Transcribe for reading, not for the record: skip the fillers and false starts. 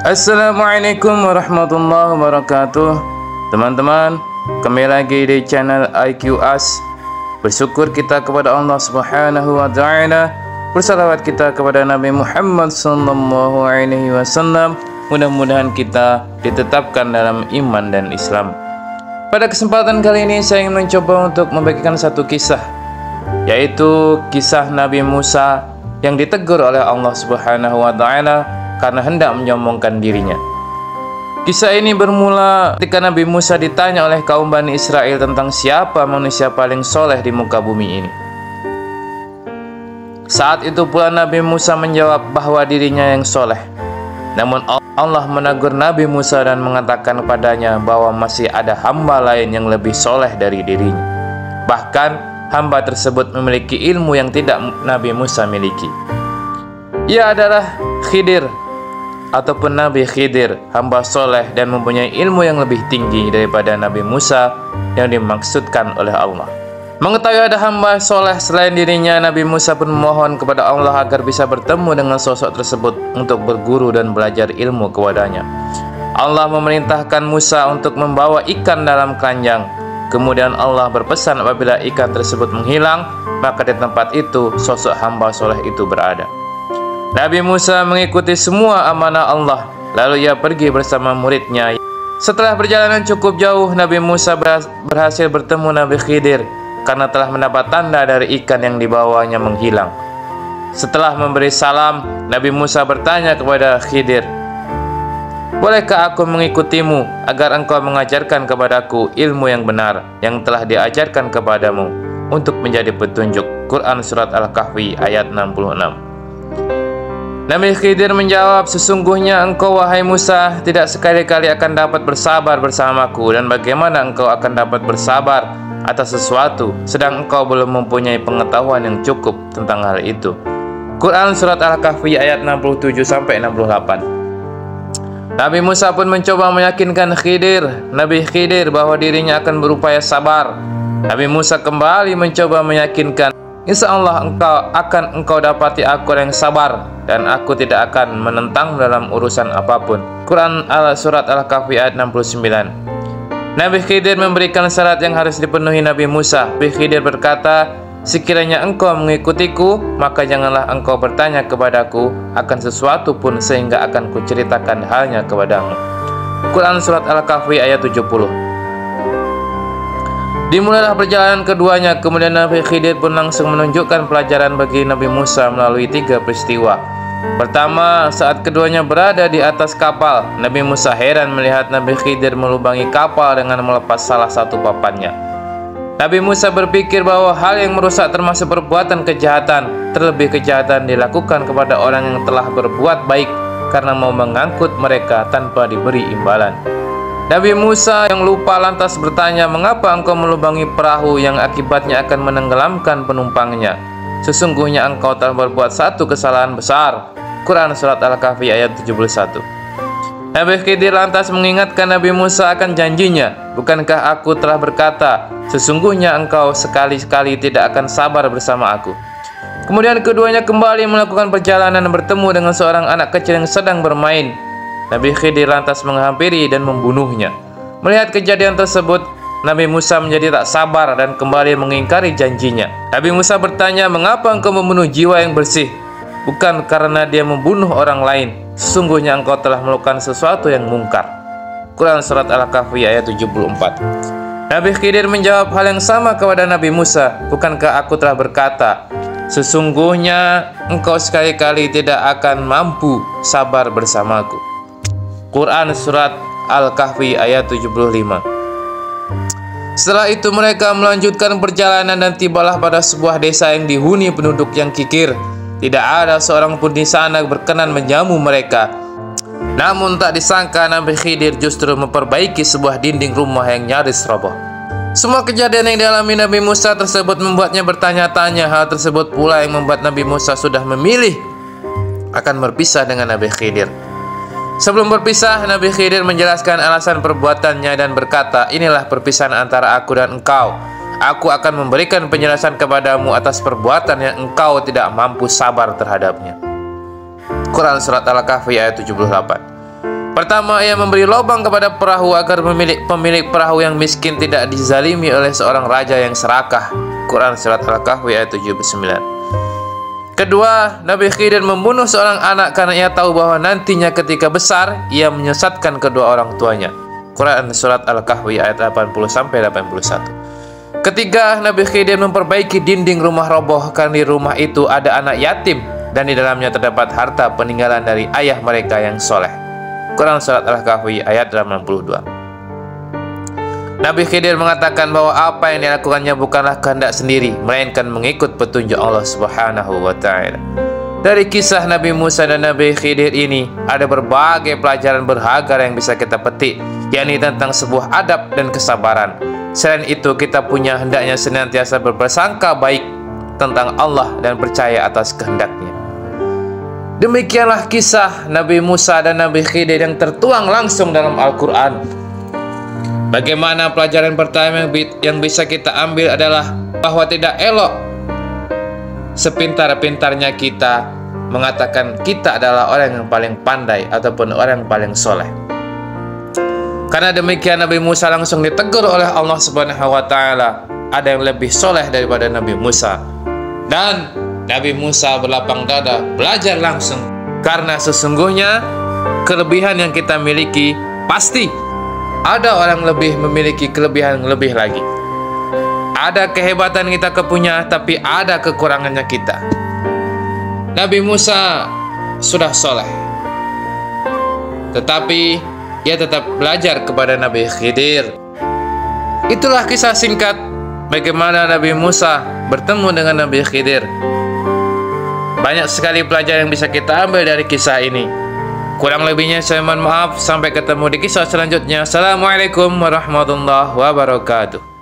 Assalamualaikum warahmatullahi wabarakatuh. Teman-teman, kembali lagi di channel IQ As. Bersyukur kita kepada Allah Subhanahu wa taala, bersalawat kita kepada Nabi Muhammad sallallahu alaihi wasallam. Mudah-mudahan kita ditetapkan dalam iman dan Islam. Pada kesempatan kali ini saya ingin mencoba untuk membagikan satu kisah, yaitu kisah Nabi Musa yang ditegur oleh Allah Subhanahu wa taala karena hendak menyombongkan dirinya. Kisah ini bermula ketika Nabi Musa ditanya oleh kaum Bani Israel tentang siapa manusia paling soleh di muka bumi ini. Saat itu pula Nabi Musa menjawab bahwa dirinya yang soleh. Namun Allah menegur Nabi Musa dan mengatakan kepadanya bahwa masih ada hamba lain yang lebih soleh dari dirinya. Bahkan hamba tersebut memiliki ilmu yang tidak Nabi Musa miliki. Ia adalah Khidir ataupun Nabi Khidir, hamba soleh dan mempunyai ilmu yang lebih tinggi daripada Nabi Musa yang dimaksudkan oleh Allah. Mengetahui ada hamba soleh selain dirinya, Nabi Musa pun memohon kepada Allah agar bisa bertemu dengan sosok tersebut untuk berguru dan belajar ilmu kepadanya. Allah memerintahkan Musa untuk membawa ikan dalam keranjang. Kemudian Allah berpesan apabila ikan tersebut menghilang, maka di tempat itu sosok hamba soleh itu berada. Nabi Musa mengikuti semua amanah Allah, lalu ia pergi bersama muridnya. Setelah perjalanan cukup jauh, Nabi Musa berhasil bertemu Nabi Khidir karena telah mendapat tanda dari ikan yang dibawanya menghilang. Setelah memberi salam, Nabi Musa bertanya kepada Khidir, "Bolehkah aku mengikutimu agar engkau mengajarkan kepadaku ilmu yang benar yang telah diajarkan kepadamu untuk menjadi petunjuk?" Quran Surat Al-Kahfi ayat 66. Nabi Khidir menjawab, "Sesungguhnya engkau wahai Musa tidak sekali-kali akan dapat bersabar bersamaku, dan bagaimana engkau akan dapat bersabar atas sesuatu sedang engkau belum mempunyai pengetahuan yang cukup tentang hal itu." Quran Surat Al-Kahfi ayat 67-68. Nabi Musa pun mencoba meyakinkan Nabi Khidir bahwa dirinya akan berupaya sabar. Nabi Musa kembali mencoba meyakinkan, "Insya Allah engkau dapati aku yang sabar, dan aku tidak akan menentang dalam urusan apapun." Quran Surat Al-Kahfi ayat 69. Nabi Khidir memberikan syarat yang harus dipenuhi Nabi Musa. Nabi Khidir berkata, "Sekiranya engkau mengikutiku, maka janganlah engkau bertanya kepadaku akan sesuatu pun sehingga akan kuceritakan halnya kepadamu." Quran Surat Al-Kahfi ayat 70. Dimulailah perjalanan keduanya. Kemudian Nabi Khidir pun langsung menunjukkan pelajaran bagi Nabi Musa melalui 3 peristiwa. Pertama, saat keduanya berada di atas kapal, Nabi Musa heran melihat Nabi Khidir melubangi kapal dengan melepas salah satu papannya. Nabi Musa berpikir bahwa hal yang merusak termasuk perbuatan kejahatan. Terlebih kejahatan dilakukan kepada orang yang telah berbuat baik karena mau mengangkut mereka tanpa diberi imbalan. Nabi Musa yang lupa lantas bertanya, "Mengapa engkau melubangi perahu yang akibatnya akan menenggelamkan penumpangnya? Sesungguhnya engkau telah berbuat satu kesalahan besar." Quran Surat Al-Kahfi ayat 71. Nabi Khidir lantas mengingatkan Nabi Musa akan janjinya. "Bukankah aku telah berkata, sesungguhnya engkau sekali-kali tidak akan sabar bersama aku?" Kemudian keduanya kembali melakukan perjalanan bertemu dengan seorang anak kecil yang sedang bermain. Nabi Khidir lantas menghampiri dan membunuhnya. Melihat kejadian tersebut, Nabi Musa menjadi tak sabar dan kembali mengingkari janjinya. Nabi Musa bertanya, "Mengapa engkau membunuh jiwa yang bersih? Bukan karena dia membunuh orang lain. Sesungguhnya engkau telah melakukan sesuatu yang mungkar." Quran Surat Al-Kahfi ayat 74. Nabi Khidir menjawab hal yang sama kepada Nabi Musa, "Bukankah aku telah berkata, sesungguhnya engkau sekali-kali tidak akan mampu sabar bersamaku?" Quran Surat Al-Kahfi ayat 75. Setelah itu mereka melanjutkan perjalanan dan tibalah pada sebuah desa yang dihuni penduduk yang kikir. Tidak ada seorang pun di sana berkenan menjamu mereka. Namun tak disangka Nabi Khidir justru memperbaiki sebuah dinding rumah yang nyaris roboh. Semua kejadian yang dialami Nabi Musa tersebut membuatnya bertanya-tanya. Hal tersebut pula yang membuat Nabi Musa sudah memilih akan berpisah dengan Nabi Khidir. Sebelum berpisah, Nabi Khidir menjelaskan alasan perbuatannya dan berkata, "Inilah perpisahan antara aku dan engkau. Aku akan memberikan penjelasan kepadamu atas perbuatan yang engkau tidak mampu sabar terhadapnya." Quran Surat Al-Kahfi ayat 78. Pertama, ia memberi lubang kepada perahu agar pemilik perahu yang miskin tidak dizalimi oleh seorang raja yang serakah. Quran Surat Al-Kahfi ayat 79. Kedua, Nabi Khidir membunuh seorang anak karena ia tahu bahwa nantinya ketika besar ia menyesatkan kedua orang tuanya. Quran Surat Al-Kahfi ayat 80-81. Ketiga, Nabi Khidir memperbaiki dinding rumah roboh karena di rumah itu ada anak yatim dan di dalamnya terdapat harta peninggalan dari ayah mereka yang soleh. Quran Surat Al-Kahfi ayat 82. Nabi Khidir mengatakan bahwa apa yang dilakukannya bukanlah kehendak sendiri, melainkan mengikut petunjuk Allah Subhanahu wa Ta'ala. Dari kisah Nabi Musa dan Nabi Khidir ini ada berbagai pelajaran berharga yang bisa kita petik, yakni tentang sebuah adab dan kesabaran. Selain itu, kita punya hendaknya senantiasa berprasangka baik tentang Allah dan percaya atas kehendaknya. Demikianlah kisah Nabi Musa dan Nabi Khidir yang tertuang langsung dalam Al-Quran. Bagaimana pelajaran pertama yang bisa kita ambil adalah bahwa tidak elok sepintar-pintarnya kita mengatakan kita adalah orang yang paling pandai ataupun orang yang paling soleh. Karena demikian Nabi Musa langsung ditegur oleh Allah Subhanahu wa Ta'ala, ada yang lebih soleh daripada Nabi Musa. Dan Nabi Musa berlapang dada belajar langsung, karena sesungguhnya kelebihan yang kita miliki pasti ada orang lebih memiliki kelebihan lebih lagi. Ada kehebatan kita kepunya, tapi ada kekurangannya kita. Nabi Musa sudah soleh, tetapi ia tetap belajar kepada Nabi Khidir. Itulah kisah singkat bagaimana Nabi Musa bertemu dengan Nabi Khidir. Banyak sekali pelajaran yang bisa kita ambil dari kisah ini. Kurang lebihnya saya mohon maaf. Sampai ketemu di kisah selanjutnya. Assalamualaikum warahmatullahi wabarakatuh.